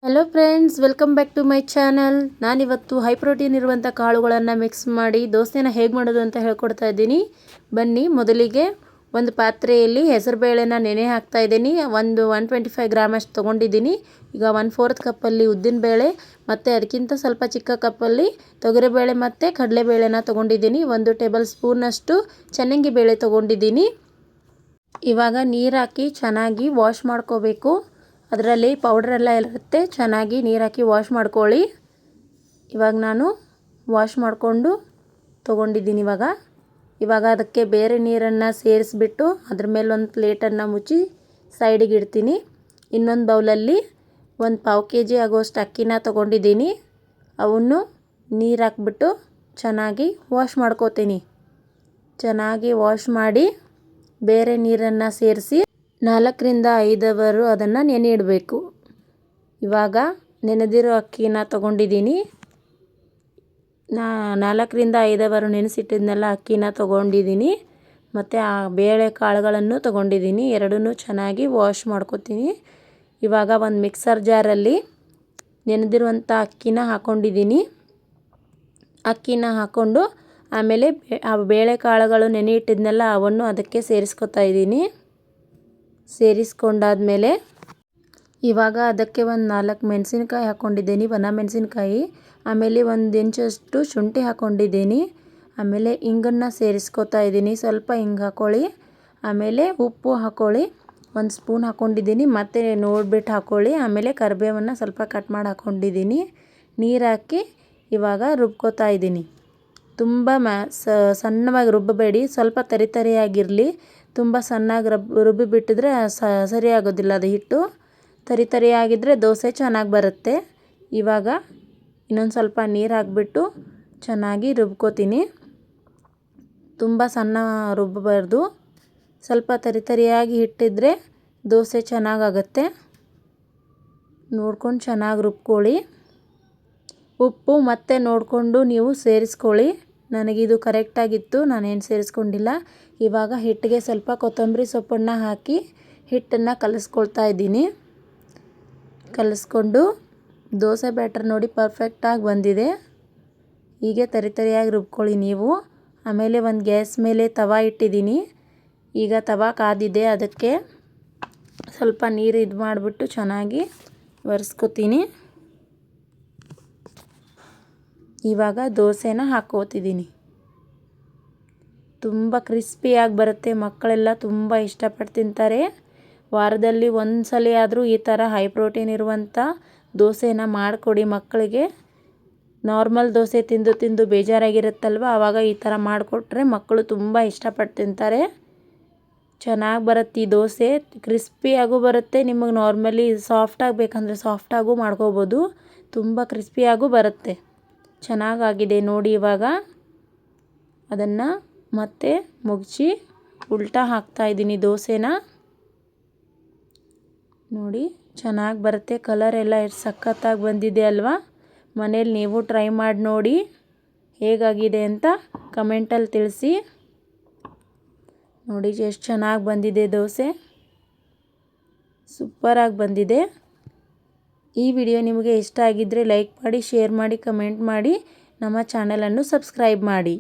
Hello friends, welcome back to my channel. ನಾನಿವತ್ತು high protein ಇರುವಂಥ ಕಾಳುಗಳನ್ನು ಮಿಕ್ಸ್ ಮಾಡಿ ದೋಸೆನ ಹೇಗೆ ಮಾಡೋದು ಅಂತ ಹೇಳ್ಕೊಡ್ತಾ ಇದ್ದೀನಿ. ಬನ್ನಿ, ಮೊದಲಿಗೆ ಒಂದು ಪಾತ್ರೆಯಲ್ಲಿ ಹೆಸರುಬೇಳೆನ ನೆನೆ ಹಾಕ್ತಾ ಇದ್ದೀನಿ. 125 ಗ್ರಾಮ್ ಅಷ್ಟು ತೊಗೊಂಡಿದ್ದೀನಿ. ಈಗ 1/4 ಕಪ್ಪಲ್ಲಿ ಉದ್ದಿನಬೇಳೆ ಮತ್ತು ಅದಕ್ಕಿಂತ ಸ್ವಲ್ಪ ಚಿಕ್ಕ ಕಪ್ಪಲ್ಲಿ ತೊಗರಿಬೇಳೆ ಮತ್ತು ಕಡಲೆಬೇಳೆನ ತೊಗೊಂಡಿದ್ದೀನಿ. 1 ಟೇಬಲ್ ಸ್ಪೂನಷ್ಟು ಚನ್ನಂಗಿ ಬೇಳೆ ತೊಗೊಂಡಿದ್ದೀನಿ. ಇವಾಗ ನೀರು ಹಾಕಿ ಚೆನ್ನಾಗಿ ವಾಶ್ ಮಾಡ್ಕೋಬೇಕು. ಅದರಲ್ಲಿ ಪೌಡ್ರೆಲ್ಲ ಇರುತ್ತೆ, ಚೆನ್ನಾಗಿ ನೀರು ಹಾಕಿ ವಾಶ್ ಮಾಡ್ಕೊಳ್ಳಿ. ಇವಾಗ ನಾನು ವಾಶ್ ಮಾಡಿಕೊಂಡು ತೊಗೊಂಡಿದ್ದೀನಿ. ಇವಾಗ ಅದಕ್ಕೆ ಬೇರೆ ನೀರನ್ನು ಸೇರಿಸ್ಬಿಟ್ಟು ಅದ್ರ ಮೇಲೆ ಒಂದು ಪ್ಲೇಟನ್ನು ಮುಚ್ಚಿ ಸೈಡಿಗೆ ಇಡ್ತೀನಿ. ಇನ್ನೊಂದು ಬೌಲಲ್ಲಿ 1 ಪಾವು kg ಆಗೋಷ್ಟು ಅಕ್ಕಿನ ತೊಗೊಂಡಿದ್ದೀನಿ. ಅವನ್ನು ನೀರು ಹಾಕ್ಬಿಟ್ಟು ಚೆನ್ನಾಗಿ ವಾಶ್ ಮಾಡ್ಕೋತೀನಿ. ಚೆನ್ನಾಗಿ ವಾಶ್ ಮಾಡಿ ಬೇರೆ ನೀರನ್ನು ಸೇರಿಸಿ 4 ರಿಂದ 5 ಅವರು ಅದನ್ನು ನೆನೆ ಇಡಬೇಕು. ಇವಾಗ ನೆನೆದಿರೋ ಅಕ್ಕಿನ ತೊಗೊಂಡಿದ್ದೀನಿ. 4 ರಿಂದ 5 ಅವರು ನೆನೆಸಿಟ್ಟಿದ್ನೆಲ್ಲ ಅಕ್ಕಿನ ತೊಗೊಂಡಿದ್ದೀನಿ. ಮತ್ತು ಆ ಬೇಳೆ ಕಾಳುಗಳನ್ನು ತೊಗೊಂಡಿದ್ದೀನಿ. ಎರಡನ್ನೂ ಚೆನ್ನಾಗಿ ವಾಶ್ ಮಾಡ್ಕೊತೀನಿ. ಇವಾಗ ಒಂದು ಮಿಕ್ಸರ್ ಜಾರಲ್ಲಿ ನೆನೆದಿರುವಂಥ ಅಕ್ಕಿನ ಹಾಕ್ಕೊಂಡಿದ್ದೀನಿ. ಅಕ್ಕಿನ ಹಾಕ್ಕೊಂಡು ಆಮೇಲೆ ಆ ಬೇಳೆ ಕಾಳುಗಳು ನೆನೆ ಇಟ್ಟಿದ್ನೆಲ್ಲ ಅವನ್ನು ಅದಕ್ಕೆ ಸೇರಿಸ್ಕೊತಾ ಇದ್ದೀನಿ. ಸೇರಿಸ್ಕೊಂಡಾದ್ಮೇಲೆ ಇವಾಗ ಅದಕ್ಕೆ ಒಂದು 4 ಮೆಣಸಿನ್ಕಾಯಿ ಹಾಕ್ಕೊಂಡಿದ್ದೀನಿ, ಒಣ ಮೆಣಸಿನ್ಕಾಯಿ. ಆಮೇಲೆ 1 ಇಂಚಷ್ಟು ಶುಂಠಿ ಹಾಕ್ಕೊಂಡಿದ್ದೀನಿ. ಆಮೇಲೆ ಹಿಂಗನ್ನು ಸೇರಿಸ್ಕೊತಾ ಇದ್ದೀನಿ. ಸ್ವಲ್ಪ ಹಿಂಗೆ ಹಾಕ್ಕೊಳ್ಳಿ. ಆಮೇಲೆ ಉಪ್ಪು ಹಾಕ್ಕೊಳ್ಳಿ, 1 ಸ್ಪೂನ್ ಹಾಕ್ಕೊಂಡಿದ್ದೀನಿ. ಮತ್ತು ನೋಡಿಬಿಟ್ಟು ಹಾಕ್ಕೊಳ್ಳಿ. ಆಮೇಲೆ ಕರಿಬೇವನ್ನು ಸ್ವಲ್ಪ ಕಟ್ ಮಾಡಿ ಹಾಕ್ಕೊಂಡಿದ್ದೀನಿ. ನೀರು ಹಾಕಿ ಇವಾಗ ರುಬ್ಕೋತಾ ಇದ್ದೀನಿ. ತುಂಬ ಸಣ್ಣವಾಗಿ ರುಬ್ಬಬೇಡಿ, ಸ್ವಲ್ಪ ತರಿಯಾಗಿರಲಿ. ತುಂಬ ಸಣ್ಣಗೆ ರುಬ್ಬಿಬಿಟ್ಟಿದ್ರೆ ಸರಿ ಆಗೋದಿಲ್ಲ ಅದು ಹಿಟ್ಟು. ತರಿಯಾಗಿದ್ದರೆ ದೋಸೆ ಚೆನ್ನಾಗಿ ಬರುತ್ತೆ. ಇವಾಗ ಇನ್ನೊಂದು ಸ್ವಲ್ಪ ನೀರು ಹಾಕಿಬಿಟ್ಟು ಚೆನ್ನಾಗಿ ರುಬ್ಕೋತೀನಿ. ತುಂಬ ಸಣ್ಣ ರುಬ್ಬಬಾರ್ದು, ಸ್ವಲ್ಪ ತರಿಯಾಗಿ ಹಿಟ್ಟಿದ್ರೆ ದೋಸೆ ಚೆನ್ನಾಗಾಗತ್ತೆ. ನೋಡ್ಕೊಂಡು ಚೆನ್ನಾಗಿ ರುಬ್ಕೊಳ್ಳಿ. ಉಪ್ಪು ಮತ್ತೆ ನೋಡಿಕೊಂಡು ನೀವು ಸೇರಿಸ್ಕೊಳ್ಳಿ. ನನಗಿದು ಕರೆಕ್ಟಾಗಿತ್ತು, ನಾನೇನು ಸೇರಿಸ್ಕೊಂಡಿಲ್ಲ. ಇವಾಗ ಹಿಟ್ಟಿಗೆ ಸ್ವಲ್ಪ ಕೊತ್ತಂಬರಿ ಸೊಪ್ಪನ್ನು ಹಾಕಿ ಹಿಟ್ಟನ್ನು ಕಲಿಸ್ಕೊಳ್ತಾ ಇದ್ದೀನಿ. ಕಲಿಸ್ಕೊಂಡು ದೋಸೆ ಬ್ಯಾಟರ್ ನೋಡಿ ಪರ್ಫೆಕ್ಟಾಗಿ ಬಂದಿದೆ. ಹೀಗೆ ತರಿಯಾಗಿ ರುಬ್ಕೊಳ್ಳಿ ನೀವು. ಆಮೇಲೆ ಒಂದು ಗ್ಯಾಸ್ ಮೇಲೆ ತವಾ ಇಟ್ಟಿದ್ದೀನಿ. ಈಗ ತವಾ ಕಾದಿದೆ, ಅದಕ್ಕೆ ಸ್ವಲ್ಪ ನೀರು ಮಾಡಿಬಿಟ್ಟು ಚೆನ್ನಾಗಿ ಒರೆಸ್ಕೊತೀನಿ. ಇವಾಗ ದೋಸೆನ ಹಾಕ್ಕೋತಿದ್ದೀನಿ. ತುಂಬ ಕ್ರಿಸ್ಪಿಯಾಗಿ ಬರುತ್ತೆ. ಮಕ್ಕಳೆಲ್ಲ ತುಂಬ ಇಷ್ಟಪಟ್ಟು ತಿಂತಾರೆ. ವಾರದಲ್ಲಿ ಒಂದು ಸಲ ಆದರೂ ಈ ಥರ ಹೈ ಪ್ರೋಟೀನ್ ಇರುವಂಥ ದೋಸೆನ ಮಾಡಿಕೊಡಿ ಮಕ್ಕಳಿಗೆ. ನಾರ್ಮಲ್ ದೋಸೆ ತಿಂದು ತಿಂದು ಬೇಜಾರಾಗಿರುತ್ತಲ್ವ, ಆವಾಗ ಈ ಥರ ಮಾಡಿಕೊಟ್ರೆ ಮಕ್ಕಳು ತುಂಬ ಇಷ್ಟಪಟ್ಟು ತಿಂತಾರೆ. ಚೆನ್ನಾಗಿ ಬರುತ್ತೆ ಈ ದೋಸೆ, ಕ್ರಿಸ್ಪಿಯಾಗೂ ಬರುತ್ತೆ. ನಿಮಗೆ ನಾರ್ಮಲಿ ಸಾಫ್ಟಾಗಿ ಬೇಕಂದರೆ ಸಾಫ್ಟಾಗೂ ಮಾಡ್ಕೋಬೋದು. ತುಂಬ ಕ್ರಿಸ್ಪಿಯಾಗೂ ಬರುತ್ತೆ. ಚೆನ್ನಾಗಾಗಿದೆ ನೋಡಿ. ಇವಾಗ ಅದನ್ನು ಮತ್ತೆ ಮುಗಿಸಿ ಉಲ್ಟಾ ಹಾಕ್ತಾಯಿದ್ದೀನಿ ದೋಸೆನ. ನೋಡಿ ಚೆನ್ನಾಗಿ ಬರುತ್ತೆ. ಕಲರ್ ಎಲ್ಲ ಎಷ್ಟು ಸಖತ್ತಾಗಿ ಬಂದಿದೆ ಅಲ್ವಾ. ಮನೇಲಿ ನೀವು ಟ್ರೈ ಮಾಡಿ ನೋಡಿ ಹೇಗಾಗಿದೆ ಅಂತ ಕಮೆಂಟಲ್ಲಿ ತಿಳಿಸಿ. ನೋಡಿ ಎಷ್ಟು ಚೆನ್ನಾಗಿ ಬಂದಿದೆ ದೋಸೆ, ಸೂಪರಾಗಿ ಬಂದಿದೆ. ಈ ವಿಡಿಯೋ ನಿಮಗೆ ಇಷ್ಟ ಆಗಿದ್ದರೆ ಲೈಕ್ ಮಾಡಿ, ಶೇರ್ ಮಾಡಿ, ಕಮೆಂಟ್ ಮಾಡಿ, ನಮ್ಮ ಚಾನಲನ್ನು ಸಬ್ಸ್ಕ್ರೈಬ್ ಮಾಡಿ.